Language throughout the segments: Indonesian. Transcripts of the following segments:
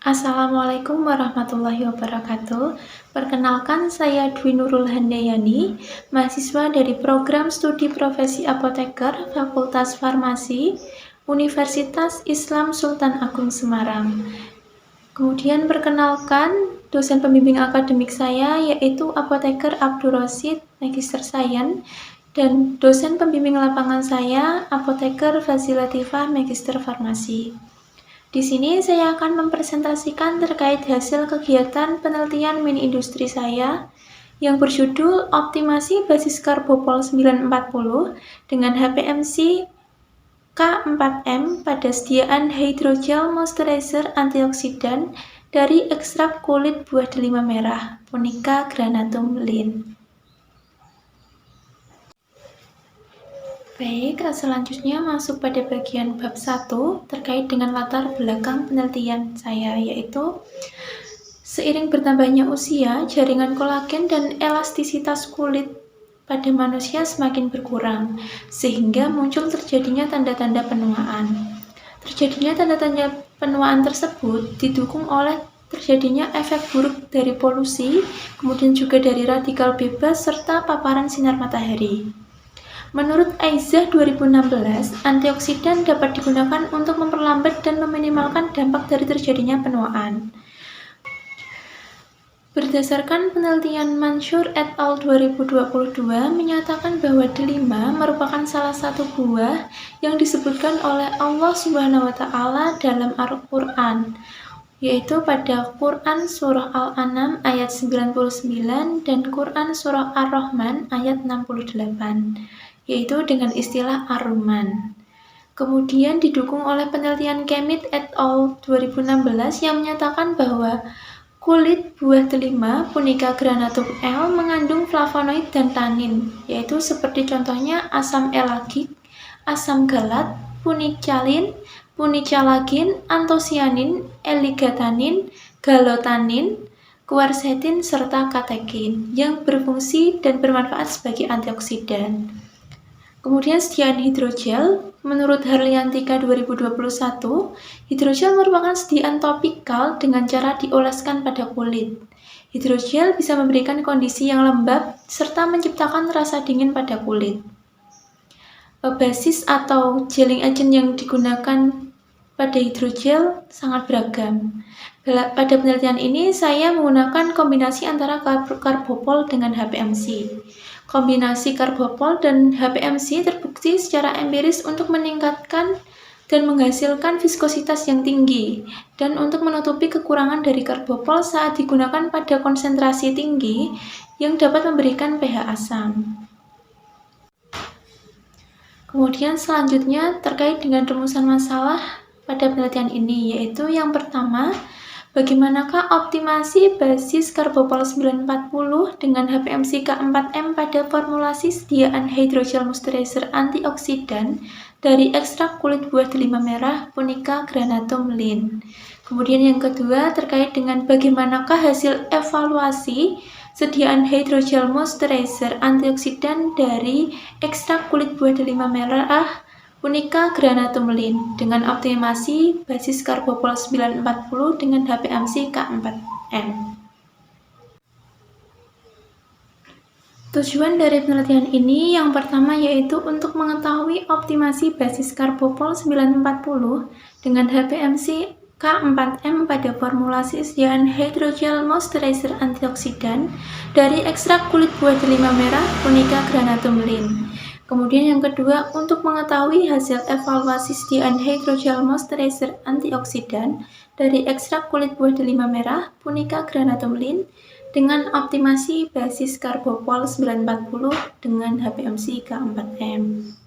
Assalamualaikum warahmatullahi wabarakatuh. Perkenalkan, saya Dwi Nurul Handayani, mahasiswa dari Program Studi Profesi Apoteker Fakultas Farmasi Universitas Islam Sultan Agung Semarang. Kemudian perkenalkan, dosen pembimbing akademik saya yaitu Apoteker Abdur Rosid, Magister Sains, dan dosen pembimbing lapangan saya Apoteker Fazilatifah, Magister Farmasi. Di sini saya akan mempresentasikan terkait hasil kegiatan penelitian mini industri saya yang berjudul Optimasi Basis Karbopol 940 dengan HPMC K4M pada sediaan hydrogel moisturizer antioksidan dari ekstrak kulit buah delima merah Punica granatum Linn. Baik, selanjutnya masuk pada bagian bab 1 terkait dengan latar belakang penelitian saya, yaitu seiring bertambahnya usia, jaringan kolagen dan elastisitas kulit pada manusia semakin berkurang, sehingga muncul terjadinya tanda-tanda penuaan. Terjadinya tanda-tanda penuaan tersebut didukung oleh terjadinya efek buruk dari polusi, kemudian juga dari radikal bebas serta paparan sinar matahari. Menurut Aizah 2016, antioksidan dapat digunakan untuk memperlambat dan meminimalkan dampak dari terjadinya penuaan. Berdasarkan penelitian Mansur et al. 2022 menyatakan bahwa delima merupakan salah satu buah yang disebutkan oleh Allah SWT dalam Al-Quran, yaitu pada Quran Surah Al-An'am ayat 99 dan Quran Surah Ar-Rahman ayat 68. Yaitu dengan istilah Ar-Rumman. Kemudian didukung oleh penelitian Kemit et al. 2016 yang menyatakan bahwa kulit buah delima Punica granatum L mengandung flavonoid dan tanin, yaitu seperti contohnya asam elagik, asam galat, punicalin, punicalagin, antosianin, eligatanin, galotanin, quercetin, serta katekin yang berfungsi dan bermanfaat sebagai antioksidan. Kemudian sediaan hidrogel, menurut Harliantika 2021, hidrogel merupakan sediaan topikal dengan cara dioleskan pada kulit. Hidrogel bisa memberikan kondisi yang lembab serta menciptakan rasa dingin pada kulit. Basis atau gelling agent yang digunakan pada hidrogel sangat beragam. Pada penelitian ini saya menggunakan kombinasi antara karbopol dengan HPMC. Kombinasi karbopol dan HPMC terbukti secara empiris untuk meningkatkan dan menghasilkan viskositas yang tinggi dan untuk menutupi kekurangan dari karbopol saat digunakan pada konsentrasi tinggi yang dapat memberikan pH asam. Kemudian selanjutnya terkait dengan rumusan masalah pada penelitian ini, yaitu yang pertama, bagaimanakah optimasi basis karbopol 940 dengan HPMC K4M pada formulasi sediaan hydrogel moisturizer antioksidan dari ekstrak kulit buah delima merah Punica granatum Linn. Kemudian yang kedua terkait dengan bagaimanakah hasil evaluasi sediaan hydrogel moisturizer antioksidan dari ekstrak kulit buah delima merah Punica granatum Linn dengan optimasi basis karbopol 940 dengan HPMC K4M. Tujuan dari penelitian ini yang pertama yaitu untuk mengetahui optimasi basis karbopol 940 dengan HPMC K4M pada formulasi sediaan hydrogel moisturizer antioksidan dari ekstrak kulit buah delima merah Punica granatum Linn. Kemudian yang kedua, untuk mengetahui hasil evaluasi sediaan hydrogel moisturizer antioksidan dari ekstrak kulit buah delima merah Punica granatum Linn dengan optimasi basis karbopol 940 dengan HPMC K4M.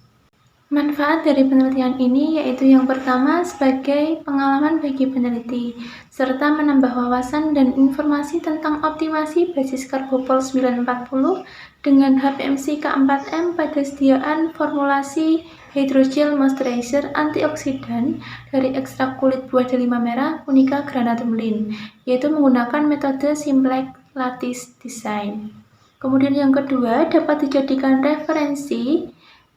Manfaat dari penelitian ini yaitu yang pertama sebagai pengalaman bagi peneliti, serta menambah wawasan dan informasi tentang optimasi basis karbopol 940 dengan HPMC K4M pada sediaan formulasi hydrogel moisturizer antioksidan dari ekstrak kulit buah delima merah Punica granatum Linn, yaitu menggunakan metode simplex lattice design. Kemudian yang kedua dapat dijadikan referensi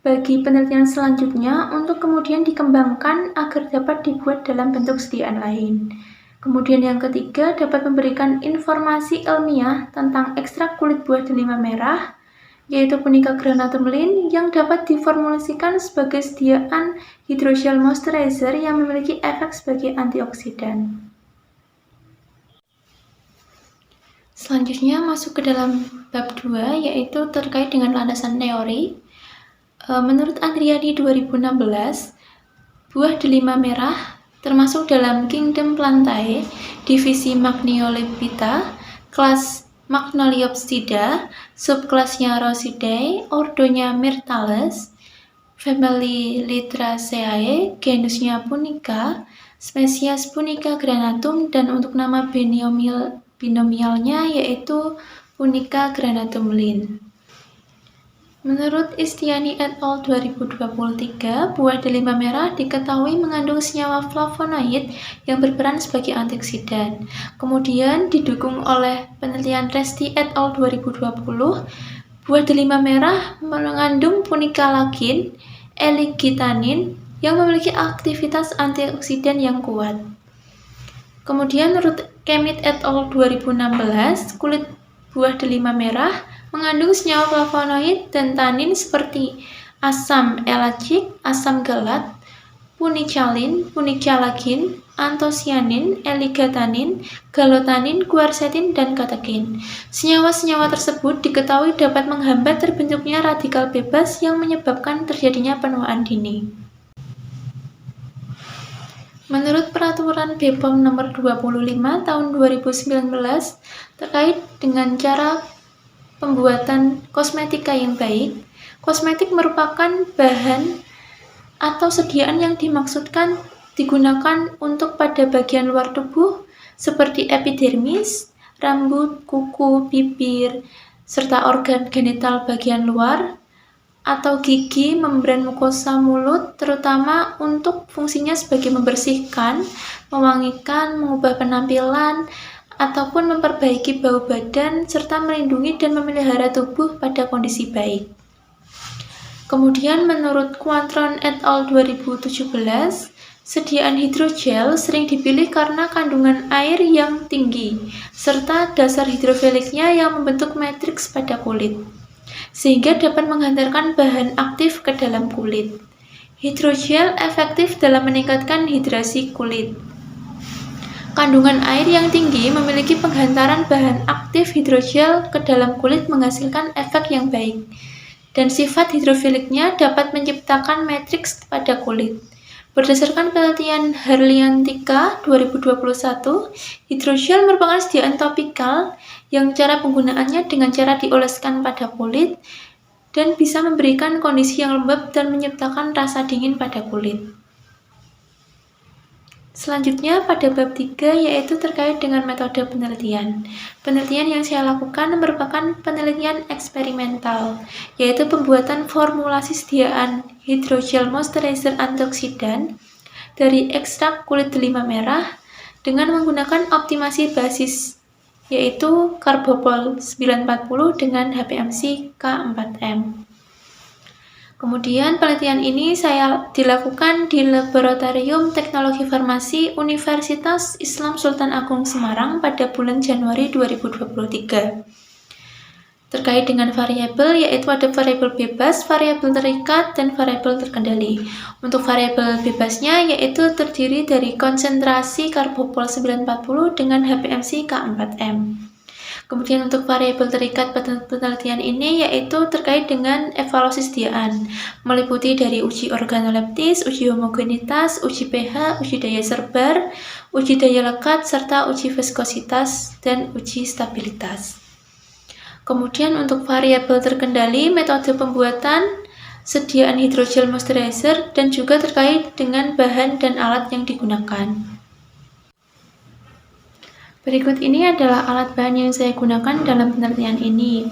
bagi penelitian selanjutnya untuk kemudian dikembangkan agar dapat dibuat dalam bentuk sediaan lain. Kemudian yang ketiga, dapat memberikan informasi ilmiah tentang ekstrak kulit buah delima merah, yaitu Punica granatum Linn, yang dapat diformulasikan sebagai sediaan hydrogel moisturizer yang memiliki efek sebagai antioksidan. Selanjutnya masuk ke dalam bab 2, yaitu terkait dengan landasan teori. Menurut Andriani 2016, buah delima merah termasuk dalam kingdom Plantae, divisi Magnoliophyta, kelas Magnoliopsida, subkelasnya Rosidae, ordonya Myrtales, family Lythraceae, genusnya Punica, spesies Punica granatum, dan untuk nama binomialnya yaitu Punica granatum Linn. Menurut Istiani et al. 2023, buah delima merah diketahui mengandung senyawa flavonoid yang berperan sebagai antioksidan. Kemudian didukung oleh penelitian Resti et al. 2020, buah delima merah mengandung punica lacin, L-gitanin yang memiliki aktivitas antioksidan yang kuat. Kemudian menurut Kemit et al. 2016, kulit buah delima merah mengandung senyawa flavonoid dan tanin seperti asam elagic, asam galat, punicalin, punicalagin, antosianin, L-gitanin, galotanin, quercetin, dan katekin. Senyawa-senyawa tersebut diketahui dapat menghambat terbentuknya radikal bebas yang menyebabkan terjadinya penuaan dini. Menurut Peraturan BPOM Nomor 25 Tahun 2019 terkait dengan cara pembuatan kosmetika yang baik, kosmetik merupakan bahan atau sediaan yang dimaksudkan digunakan untuk pada bagian luar tubuh seperti epidermis, rambut, kuku, bibir, serta organ genital bagian luar, atau gigi, membran mukosa mulut, terutama untuk fungsinya sebagai membersihkan, mewangikan, mengubah penampilan, ataupun memperbaiki bau badan, serta melindungi dan memelihara tubuh pada kondisi baik. Kemudian menurut Quantron et al. 2017, sediaan hidrogel sering dipilih karena kandungan air yang tinggi, serta dasar hidrofiliknya yang membentuk matriks pada kulit, sehingga dapat menghantarkan bahan aktif ke dalam kulit. Hidrogel efektif dalam meningkatkan hidrasi kulit. Kandungan air yang tinggi memiliki penghantaran bahan aktif hidrogel ke dalam kulit menghasilkan efek yang baik, dan sifat hidrofiliknya dapat menciptakan matriks pada kulit. Berdasarkan penelitian Harliantika 2021, hidrogel merupakan sediaan topikal yang cara penggunaannya dengan cara dioleskan pada kulit dan bisa memberikan kondisi yang lembab dan menciptakan rasa dingin pada kulit. Selanjutnya pada bab 3 yaitu terkait dengan metode penelitian. Penelitian yang saya lakukan merupakan penelitian eksperimental, yaitu pembuatan formulasi sediaan hydrogel moisturizer antioksidan dari ekstrak kulit delima merah dengan menggunakan optimasi basis, yaitu Carbopol 940 dengan HPMC K4M. Kemudian penelitian ini saya dilakukan di Laboratorium Teknologi Farmasi Universitas Islam Sultan Agung Semarang pada bulan Januari 2023. Terkait dengan variabel, yaitu ada variabel bebas, variabel terikat, dan variabel terkendali. Untuk variabel bebasnya yaitu terdiri dari konsentrasi Carbopol 940 dengan HPMC K4M. Kemudian untuk variabel terikat pada penelitian ini yaitu terkait dengan evaluasi sediaan, meliputi dari uji organoleptis, uji homogenitas, uji pH, uji daya serbar, uji daya lekat, serta uji viskositas dan uji stabilitas. Kemudian untuk variabel terkendali, metode pembuatan sediaan hydrogel moisturizer dan juga terkait dengan bahan dan alat yang digunakan. Berikut ini adalah alat bahan yang saya gunakan dalam penelitian ini.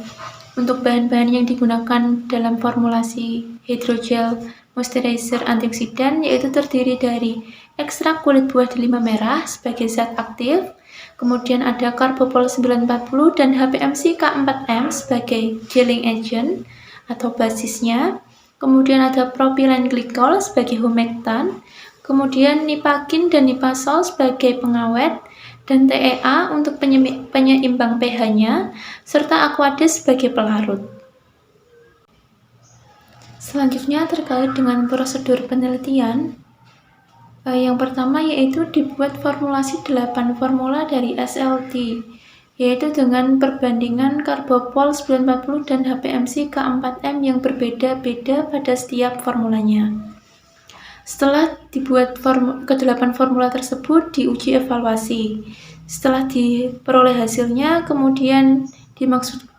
Untuk bahan-bahan yang digunakan dalam formulasi hydrogel moisturizer antioksidan yaitu terdiri dari ekstrak kulit buah delima merah sebagai zat aktif, kemudian ada Carbopol 940 dan HPMC K4M sebagai gelling agent atau basisnya, kemudian ada propylen glycol sebagai humectant, kemudian Nipakin dan Nipasol sebagai pengawet, dan TEA untuk penyeimbang pH-nya, serta Aquades sebagai pelarut. Selanjutnya terkait dengan prosedur penelitian, yang pertama yaitu dibuat formulasi 8 formula dari SLT, yaitu dengan perbandingan Carbopol 940 dan HPMC K4M yang berbeda-beda pada setiap formulanya. Setelah dibuat ke-8 formula tersebut diuji evaluasi. Setelah diperoleh hasilnya, kemudian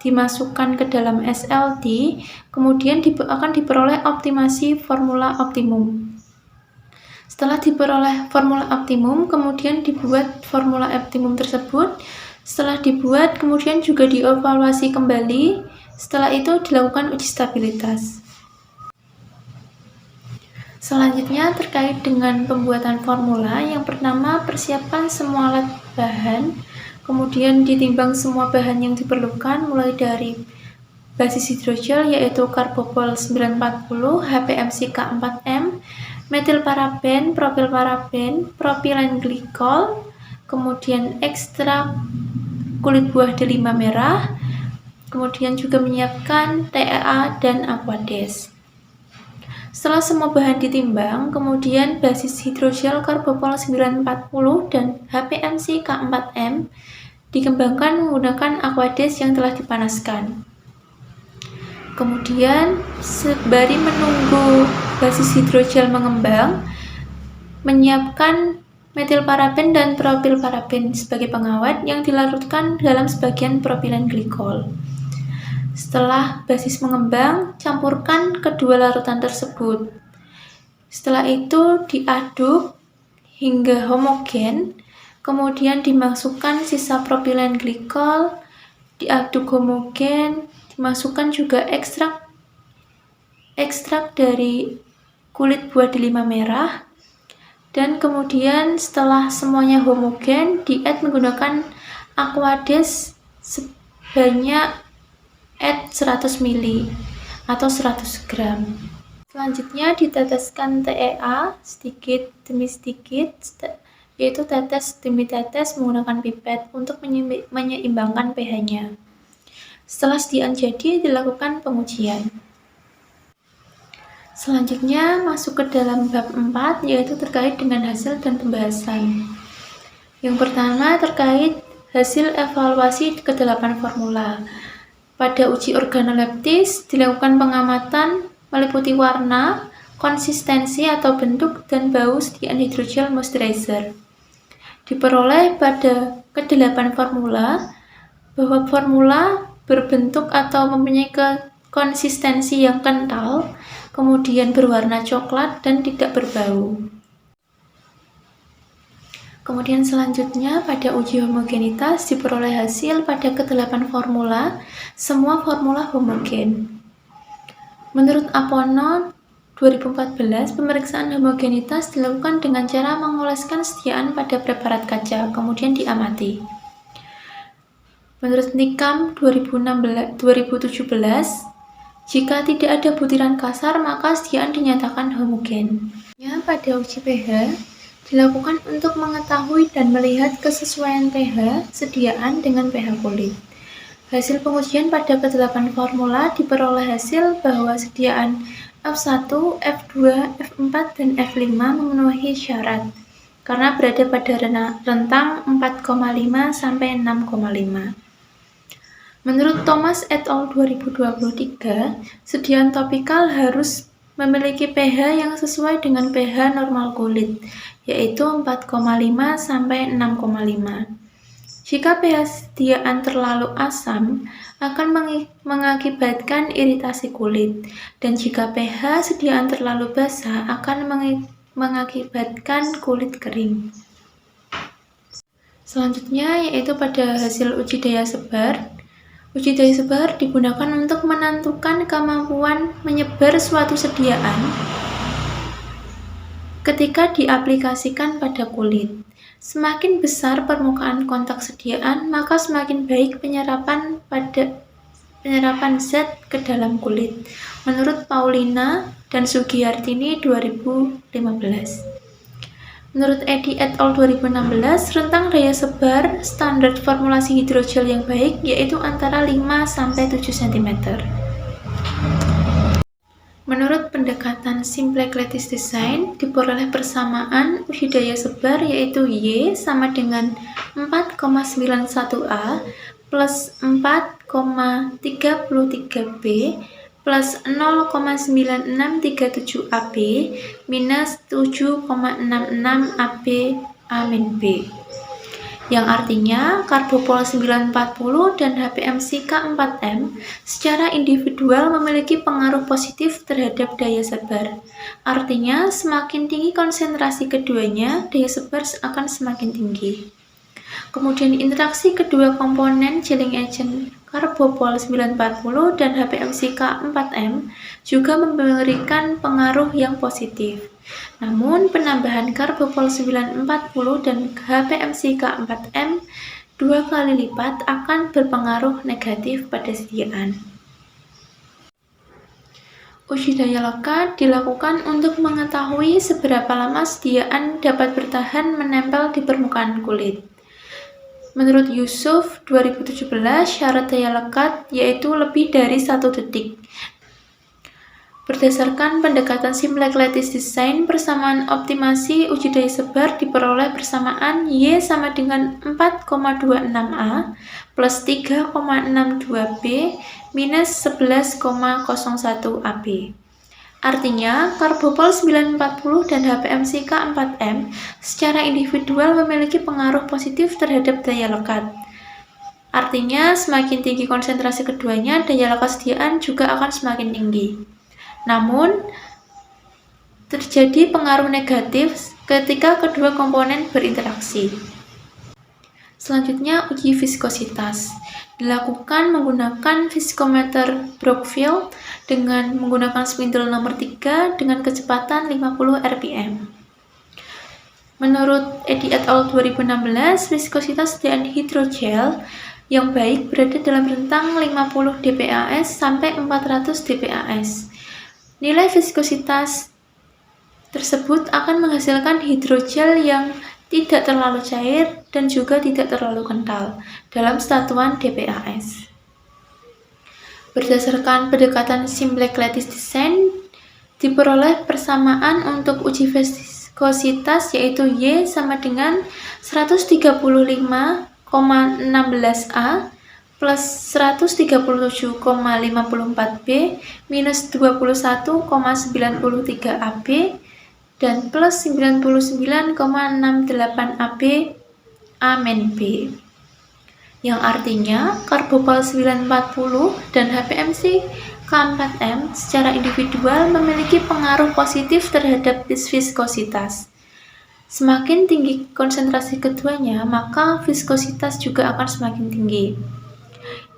dimasukkan ke dalam SLT, kemudian akan diperoleh optimasi formula optimum. Setelah diperoleh formula optimum, kemudian dibuat formula optimum tersebut. Setelah dibuat, kemudian juga dievaluasi kembali. Setelah itu dilakukan uji stabilitas. Selanjutnya terkait dengan pembuatan formula, yang pertama persiapkan semua alat bahan, kemudian ditimbang semua bahan yang diperlukan mulai dari basis hidrogel yaitu Carbopol 940, HPMC K4M, metilparaben, propilparaben, propilen glikol, kemudian ekstrak kulit buah delima merah, kemudian juga menyiapkan TEA dan Aquades. Setelah semua bahan ditimbang, kemudian basis hidrogel Carbopol 940 dan HPMC K4M dikembangkan menggunakan Aquades yang telah dipanaskan. Kemudian, sembari menunggu basis hidrogel mengembang, menyiapkan metilparaben dan propilparaben sebagai pengawet yang dilarutkan dalam sebagian propilen glikol. Setelah basis mengembang, campurkan kedua larutan tersebut. Setelah itu diaduk hingga homogen, kemudian dimasukkan sisa propilen glikol, diaduk homogen, dimasukkan juga ekstrak dari kulit buah delima merah, dan kemudian setelah semuanya homogen, di-add menggunakan Aquades sebanyak 100 ml atau 100 gram. Selanjutnya diteteskan TEA sedikit demi sedikit, yaitu tetes demi tetes menggunakan pipet untuk menyeimbangkan pH-nya. Setelah sediaan jadi, dilakukan pengujian. Selanjutnya masuk ke dalam bab 4, yaitu terkait dengan hasil dan pembahasan. Yang pertama terkait hasil evaluasi ke-8 formula. Pada uji organoleptis, dilakukan pengamatan meliputi warna, konsistensi atau bentuk, dan bau sediaan hidrogel moisturizer. Diperoleh pada ke-8 formula bahwa formula berbentuk atau mempunyai konsistensi yang kental, kemudian berwarna coklat dan tidak berbau. Kemudian selanjutnya pada uji homogenitas diperoleh hasil pada ke-8 formula, semua formula homogen. Menurut Apono 2014, pemeriksaan homogenitas dilakukan dengan cara mengoleskan sediaan pada preparat kaca, kemudian diamati. Menurut Nikam 2017, jika tidak ada butiran kasar, maka sediaan dinyatakan homogen. Pada uji pH, dilakukan untuk mengetahui dan melihat kesesuaian pH sediaan dengan pH kulit. Hasil pengujian pada ke-8 formula diperoleh hasil bahwa sediaan F1, F2, F4, dan F5 memenuhi syarat karena berada pada rentang 4,5 sampai 6,5. Menurut Thomas et al. 2023, sediaan topikal harus memiliki pH yang sesuai dengan pH normal kulit, yaitu 4,5 sampai 6,5. Jika pH sediaan terlalu asam, akan mengakibatkan iritasi kulit, dan jika pH sediaan terlalu basah, akan mengakibatkan kulit kering. Selanjutnya yaitu pada hasil uji daya sebar. Uji daya sebar digunakan untuk menentukan kemampuan menyebar suatu sediaan ketika diaplikasikan pada kulit. Semakin besar permukaan kontak sediaan, maka semakin baik penyerapan zat ke dalam kulit. Menurut Paulina dan Sugiyartini 2015. Menurut Eddy et al. 2016, rentang daya sebar standar formulasi hidrogel yang baik yaitu antara 5–7 cm. Menurut pendekatan simplex lattice design, diperoleh persamaan uji daya sebar yaitu Y sama dengan 4,91A plus 4,33B plus 0,9637 AB minus 7,66 AB Amin B, yang artinya karbopol 940 dan HPMC-K4M secara individual memiliki pengaruh positif terhadap daya sebar. Artinya, semakin tinggi konsentrasi keduanya, daya sebar akan semakin tinggi. Kemudian interaksi kedua komponen chilling agent karbopol 940 dan HPMC-K4M juga memberikan pengaruh yang positif. Namun, penambahan karbopol 940 dan HPMC-K4M 2 kali lipat akan berpengaruh negatif pada sediaan. Uji daya lekat dilakukan untuk mengetahui seberapa lama sediaan dapat bertahan menempel di permukaan kulit. Menurut Yusuf 2017, syarat daya lekat yaitu lebih dari 1 detik. Berdasarkan pendekatan simplex lattice design, persamaan optimasi uji daya sebar diperoleh persamaan Y sama dengan 4,26A plus 3,62B minus 11,01 AB. Artinya, karbopol 940 dan HPMC-K4M secara individual memiliki pengaruh positif terhadap daya lekat. Artinya, semakin tinggi konsentrasi keduanya, daya lekat sediaan juga akan semakin tinggi. Namun, terjadi pengaruh negatif ketika kedua komponen berinteraksi. Selanjutnya, uji viskositas. Dilakukan menggunakan viskometer Brockfield dengan menggunakan spindle nomor 3 dengan kecepatan 50 rpm. Menurut Eddy et al. 2016, viskositas sediaan hidrogel yang baik berada dalam rentang 50 dPaS sampai 400 dPaS. Nilai viskositas tersebut akan menghasilkan hidrogel yang tidak terlalu cair dan juga tidak terlalu kental dalam satuan dPaS. Berdasarkan pendekatan simplex lattice design, diperoleh persamaan untuk uji viskositas yaitu Y sama dengan 135,16A plus 137,54B minus 21,93 AB dan plus 99,68 AB Amin B, yang artinya karbopol 940 dan HPMC-K4M secara individual memiliki pengaruh positif terhadap viskositas. Semakin tinggi konsentrasi keduanya, maka viskositas juga akan semakin tinggi.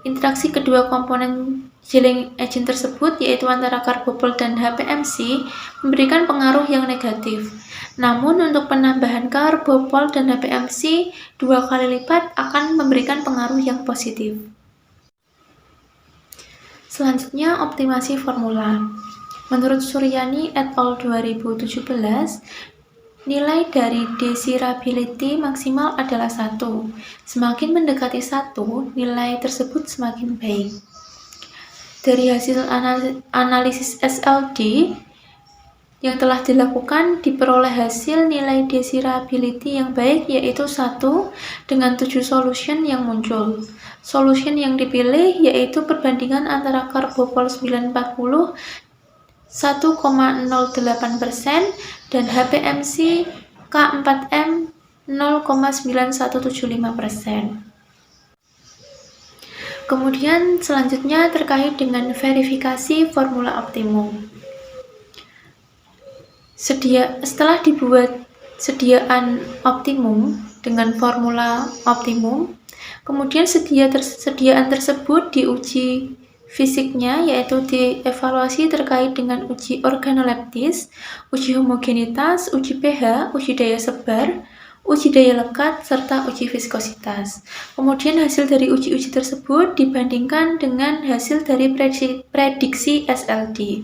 Interaksi kedua komponen chilling agent tersebut, yaitu antara karbopol dan HPMC, memberikan pengaruh yang negatif. Namun, untuk penambahan karbopol dan HPMC 2 kali lipat akan memberikan pengaruh yang positif. Selanjutnya, optimasi formula. Menurut Suryani et al. 2017, nilai dari desirability maksimal adalah 1. Semakin mendekati 1, nilai tersebut semakin baik. Dari hasil analisis SLD yang telah dilakukan, diperoleh hasil nilai desirability yang baik yaitu 1 dengan 7 solution yang muncul. Solution yang dipilih yaitu perbandingan antara karbopol 940 1,08% dan HPMC K4M 0,9175%. Kemudian selanjutnya terkait dengan verifikasi formula optimum. Setelah dibuat sediaan optimum dengan formula optimum, kemudian sediaan tersebut diuji fisiknya, yaitu dievaluasi terkait dengan uji organoleptis, uji homogenitas, uji pH, uji daya sebar, uji daya lekat, serta uji viskositas. Kemudian hasil dari uji-uji tersebut dibandingkan dengan hasil dari prediksi SLD.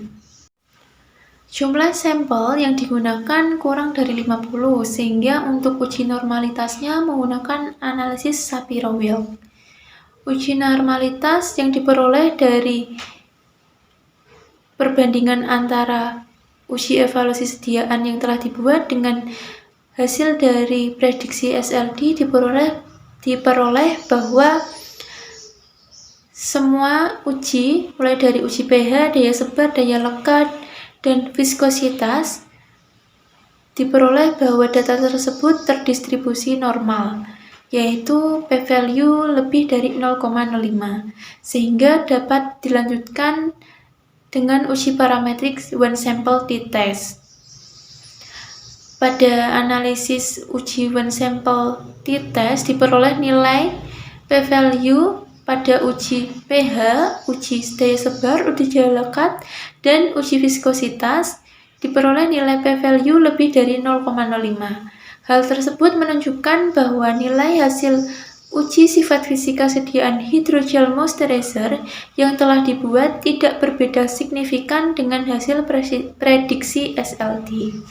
Jumlah sampel yang digunakan kurang dari 50, sehingga untuk uji normalitasnya menggunakan analisis Shapiro-Wilk. Uji normalitas yang diperoleh dari perbandingan antara uji evaluasi sediaan yang telah dibuat dengan hasil dari prediksi SLD diperoleh bahwa semua uji, mulai dari uji pH, daya sebar, daya lekat, dan viskositas, diperoleh bahwa data tersebut terdistribusi normal, yaitu p-value lebih dari 0,05, sehingga dapat dilanjutkan dengan uji parametrik one sample t-test. Pada analisis uji one sample t-test diperoleh nilai p-value pada uji pH, uji daya sebar, uji daya lekat, dan uji viskositas diperoleh nilai p-value lebih dari 0,05. Hal tersebut menunjukkan bahwa nilai hasil uji sifat fisika sediaan hydrogel moisturizer yang telah dibuat tidak berbeda signifikan dengan hasil prediksi SLD.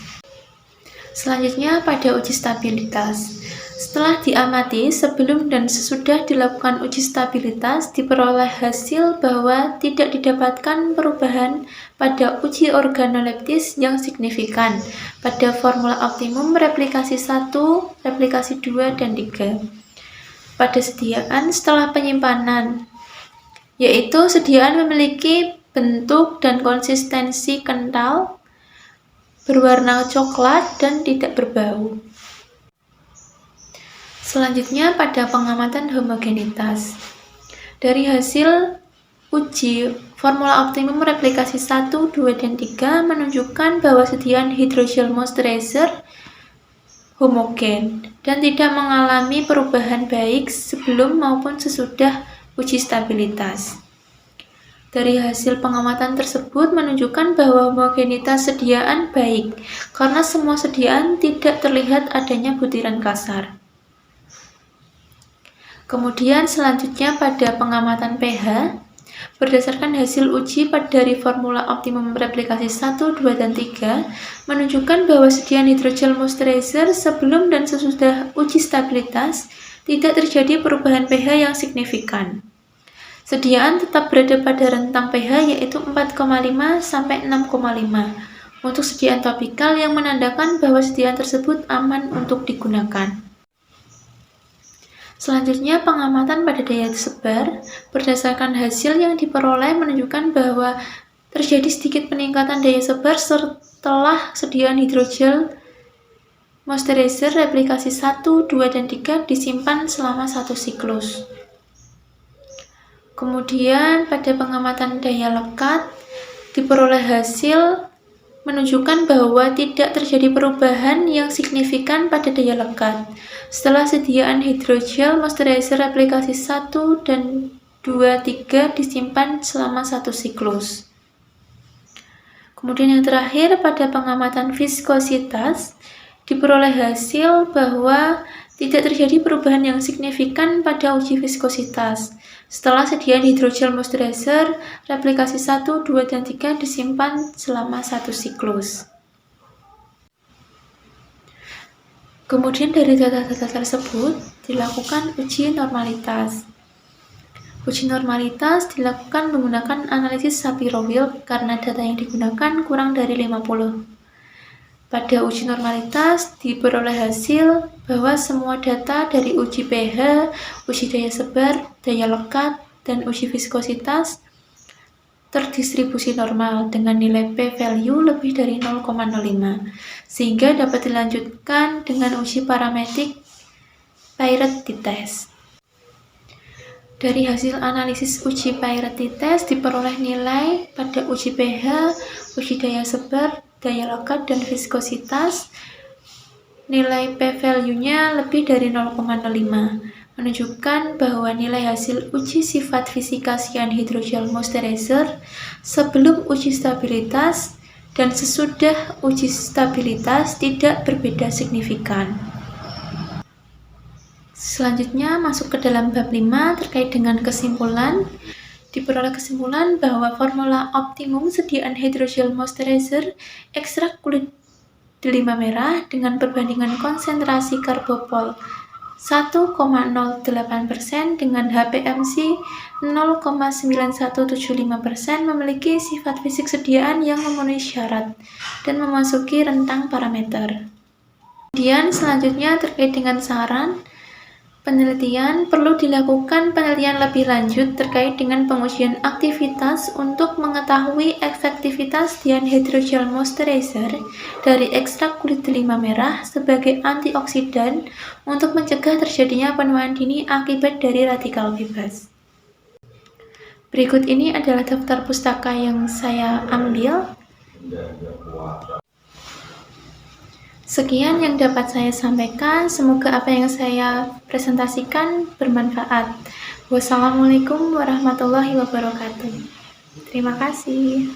Selanjutnya pada uji stabilitas. Setelah diamati sebelum dan sesudah dilakukan uji stabilitas, diperoleh hasil bahwa tidak didapatkan perubahan pada uji organoleptis yang signifikan pada formula optimum replikasi 1, replikasi 2, dan 3. Pada sediaan setelah penyimpanan, yaitu sediaan memiliki bentuk dan konsistensi kental, berwarna coklat, dan tidak berbau. Selanjutnya pada pengamatan homogenitas. Dari hasil uji formula optimum replikasi 1, 2, dan 3 menunjukkan bahwa sediaan hydrogel moisturizer homogen dan tidak mengalami perubahan baik sebelum maupun sesudah uji stabilitas. Dari hasil pengamatan tersebut menunjukkan bahwa homogenitas sediaan baik karena semua sediaan tidak terlihat adanya butiran kasar. Kemudian selanjutnya pada pengamatan pH, berdasarkan hasil uji dari formula optimum replikasi 1, 2, dan 3, menunjukkan bahwa sediaan hydrogel moisturizer sebelum dan sesudah uji stabilitas tidak terjadi perubahan pH yang signifikan. Sediaan tetap berada pada rentang pH yaitu 4,5 sampai 6,5 untuk sediaan topikal yang menandakan bahwa sediaan tersebut aman untuk digunakan. Selanjutnya pengamatan pada daya sebar berdasarkan hasil yang diperoleh menunjukkan bahwa terjadi sedikit peningkatan daya sebar setelah sediaan hydrogel moisturizer replikasi 1, 2, dan 3 disimpan selama 1 siklus. Kemudian pada pengamatan daya lekat diperoleh hasil menunjukkan bahwa tidak terjadi perubahan yang signifikan pada daya lekat setelah sediaan hydrogel moisturizer replikasi 1 dan 2, 3 disimpan selama 1 siklus. Kemudian yang terakhir pada pengamatan viskositas diperoleh hasil bahwa tidak terjadi perubahan yang signifikan pada uji viskositas setelah sediaan hydrogel moisturizer replikasi 1, 2, dan 3 disimpan selama 1 siklus. Kemudian dari data-data tersebut dilakukan uji normalitas. Uji normalitas dilakukan menggunakan analisis Shapiro-Wilk karena data yang digunakan kurang dari 50. Pada uji normalitas diperoleh hasil bahwa semua data dari uji pH, uji daya sebar, daya lekat, dan uji viskositas terdistribusi normal dengan nilai p-value lebih dari 0,05 sehingga dapat dilanjutkan dengan uji parametrik Pierret t-test. Dari hasil analisis uji Pierret t-test diperoleh nilai pada uji pH, uji daya sebar, daya lekat, dan viskositas. Nilai p-value-nya lebih dari 0,05 menunjukkan bahwa nilai hasil uji sifat fisika sediaan hydrogel moisturizer sebelum uji stabilitas dan sesudah uji stabilitas tidak berbeda signifikan. Selanjutnya masuk ke dalam bab 5 terkait dengan kesimpulan. Diperoleh kesimpulan bahwa formula optimum sediaan hydrogel moisturizer ekstrak kulit delima merah dengan perbandingan konsentrasi karbopol 1,08% dengan HPMC 0,9175% memiliki sifat fisik sediaan yang memenuhi syarat dan memasuki rentang parameter. Kemudian selanjutnya terkait dengan saran penelitian, perlu dilakukan penelitian lebih lanjut terkait dengan pengujian aktivitas untuk mengetahui efektivitas sediaan hydrogel moisturizer dari ekstrak kulit delima merah sebagai antioksidan untuk mencegah terjadinya penuaan dini akibat dari radikal bebas. Berikut ini adalah daftar pustaka yang saya ambil. Sekian yang dapat saya sampaikan, semoga apa yang saya presentasikan bermanfaat. Wassalamualaikum warahmatullahi wabarakatuh. Terima kasih.